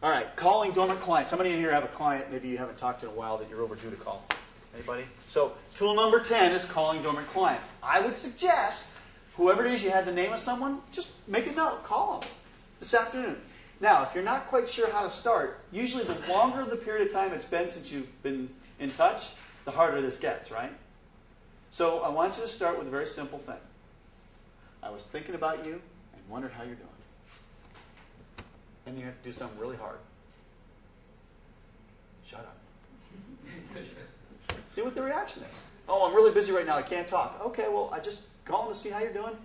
All right, calling dormant clients. How many in here have a client maybe you haven't talked to in a while that you're overdue to call? Anybody? So tool number 10 is calling dormant clients. I would suggest, whoever it is, you had the name of someone, just make a note. Call them this afternoon. Now, if you're not quite sure how to start, usually the longer the period of time it's been since you've been in touch, the harder this gets, right? So I want you to start with a very simple thing. I was thinking about you and wondered how you're doing. Then you have to do something really hard. Shut up. See what the reaction is. Oh, I'm really busy right now. I can't talk. Okay, well, I just call to see how you're doing.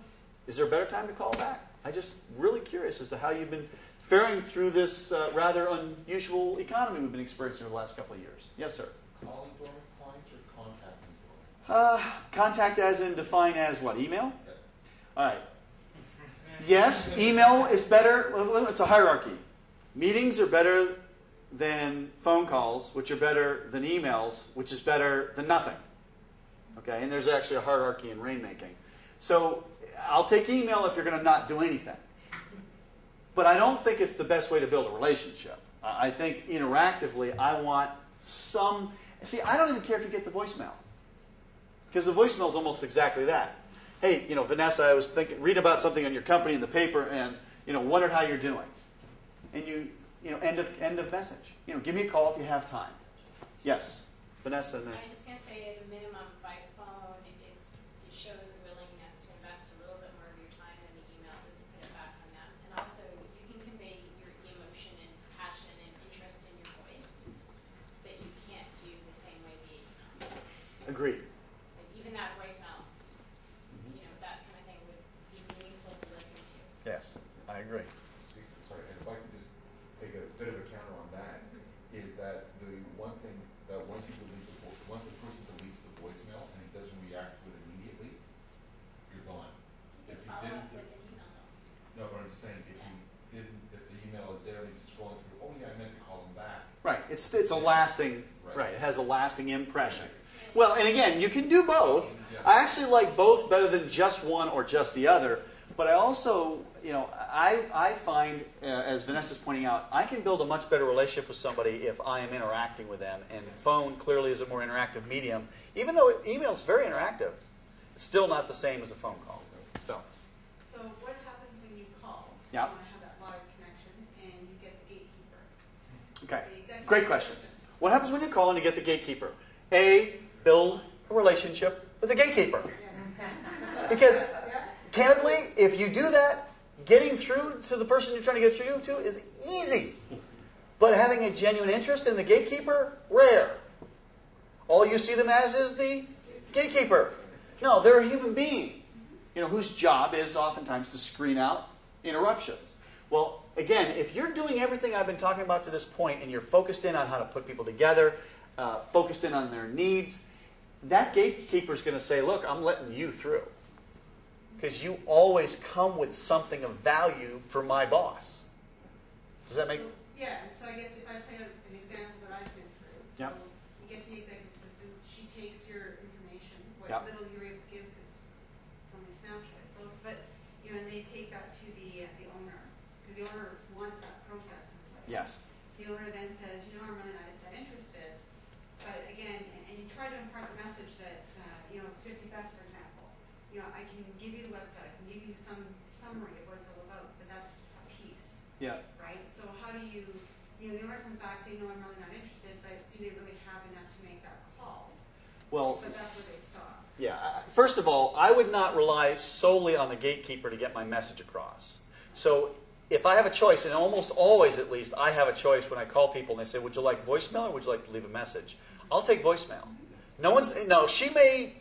Is there a better time to call back? I'm just really curious as to how you've been faring through this rather unusual economy we've been experiencing over the last couple of years. Yes, sir. Calling dormant clients or contacting dormant? Contact as in define as what? Email? Yep. All right. Yes, email is better. It's a hierarchy. Meetings are better than phone calls, which are better than emails, which is better than nothing. Okay, and there's actually a hierarchy in rainmaking. So I'll take email if you're going to not do anything. But I don't think it's the best way to build a relationship. I think interactively, I want some... See, I don't even care if you get the voicemail. Because the voicemail is almost exactly that. Hey, Vanessa, I was reading about something on your company in the paper and, wondered how you're doing. And end of message. Give me a call if you have time. Yes, Vanessa. I was just going to say, at a minimum, by phone, it shows a willingness to invest a little bit more of your time than the email. Doesn't put it back on them. And also, you can convey your emotion and passion and interest in your voice that you can't do the same way via email. Agreed. Like even that voicemail, that kind of thing would be meaningful to listen to. Yes, I agree. Sorry, and if I can just take a bit of a counter on that, is that the one thing that once the person deletes the voicemail and he doesn't react to it immediately, you're gone. You If can you follow didn't, up with an email though. no, but I'm just saying, if the email is there and he's scrolling through, oh yeah, I meant to call him back. Right. It's a lasting. Right. It has a lasting impression. Well, and again, you can do both. I actually like both better than just one or just the other. But I also, I find, as Vanessa's pointing out, I can build a much better relationship with somebody if I am interacting with them. And phone clearly is a more interactive medium. Even though email is very interactive, it's still not the same as a phone call. So what happens when you call? Yeah. You want to have that live connection and you get the gatekeeper. Okay, The executive great question. assistant. What happens when you call and you get the gatekeeper? A, build a relationship with the gatekeeper. Because, candidly, if you do that, getting through to the person you're trying to get through to is easy. But having a genuine interest in the gatekeeper, rare. All you see them as is the gatekeeper. No, they're a human being, whose job is oftentimes to screen out interruptions. Well, again, if you're doing everything I've been talking about to this point and you're focused in on how to put people together, focused in on their needs, that gatekeeper is going to say, look, I'm letting you through. Because you always come with something of value for my boss. Does that make... Yeah, so I guess if I play out an example that I've been through. So Yep. you get the executive assistant, she takes your information, what Yep. little you're able to give, because it's only Snapchat, I suppose, but, and they take that to the owner, because the owner wants that process in place. Yes. The owner then says, I'm really not that interested, but again, and you try to impart the message that, 50 Best, for example, I can give you the website, I can give you some summary of what it's all about, but that's a piece. Yeah. Right? So how do you, the owner comes back saying, no, I'm really not interested, but do they really have enough to make that call? Well, But that's where they stop. yeah. First of all, I would not rely solely on the gatekeeper to get my message across. So if I have a choice, and almost always at least, I have a choice when I call people and they say, would you like voicemail or would you like to leave a message? I'll take voicemail. No, she may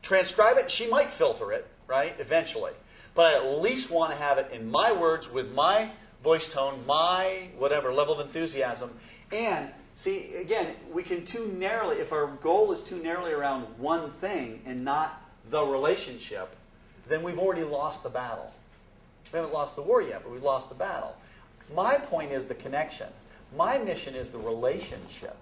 transcribe it, she might filter it, right, eventually. But I at least want to have it in my words with my voice tone, my whatever level of enthusiasm. And see, again, we can too narrowly, if our goal is too narrowly around one thing and not the relationship, then we've already lost the battle. We haven't lost the war yet, but we've lost the battle. My point is the connection. My mission is the relationship.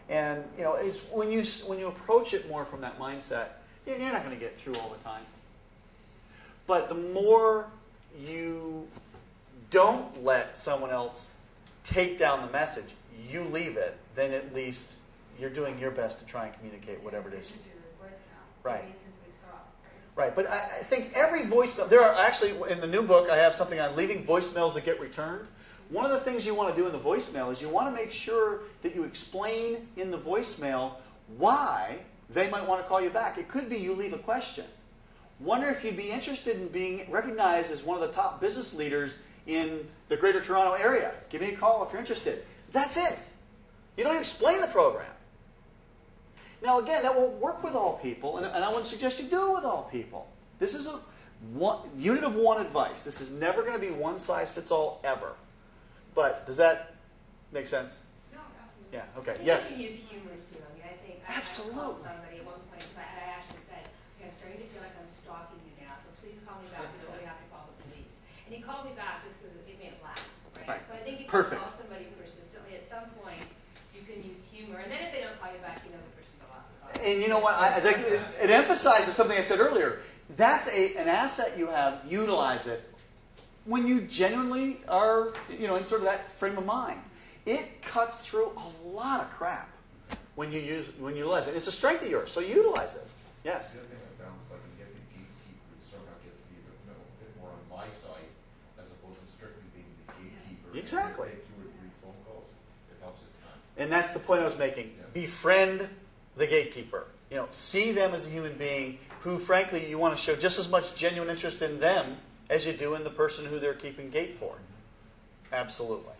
And it's when you approach it more from that mindset, you're not going to get through all the time. But the more you don't let someone else take down the message, you leave it, then at least you're doing your best to try and communicate whatever it is. To his voicemail. Right. He may simply stop, Right, but I think every voicemail, there are actually, in the new book, I have something on leaving voicemails that get returned. One of the things you want to do in the voicemail is you want to make sure that you explain in the voicemail why they might want to call you back. It could be you leave a question. Wonder if you'd be interested in being recognized as one of the top business leaders in the Greater Toronto area. Give me a call if you're interested. That's it. You don't explain the program. Now, again, that won't work with all people, and I wouldn't suggest you do it with all people. This is a unit of one advice. This is never going to be one size fits all ever. But does that make sense? No, absolutely. Yeah, okay. I think Yes? you can use humor too. I mean, I think Absolutely. I called somebody at one point because I actually said, okay, I'm starting to feel like I'm stalking you now, so please call me back before we have to call the police. And he called me back just because it made him laugh, right? Right. So I think if Perfect. you call somebody persistently, at some point you can use humor, and then if they don't call you back, you know the person's a lost cause. And you know what? I think it emphasizes something I said earlier. That's an asset you have. Utilize it when you genuinely are, in sort of that frame of mind. It cuts through a lot of crap when you utilize it. It's a strength of yours, so utilize it. Yes. The other thing I found is if I can get the gatekeeper to somehow get to be a bit more on my side, as opposed to strictly being the gatekeeper. Exactly. And take 2 or 3 phone calls, it helps a ton. And that's the point I was making. Yeah. Befriend the gatekeeper. See them as a human being who, frankly, you want to show just as much genuine interest in them as you do in the person who they're keeping gate for. Absolutely.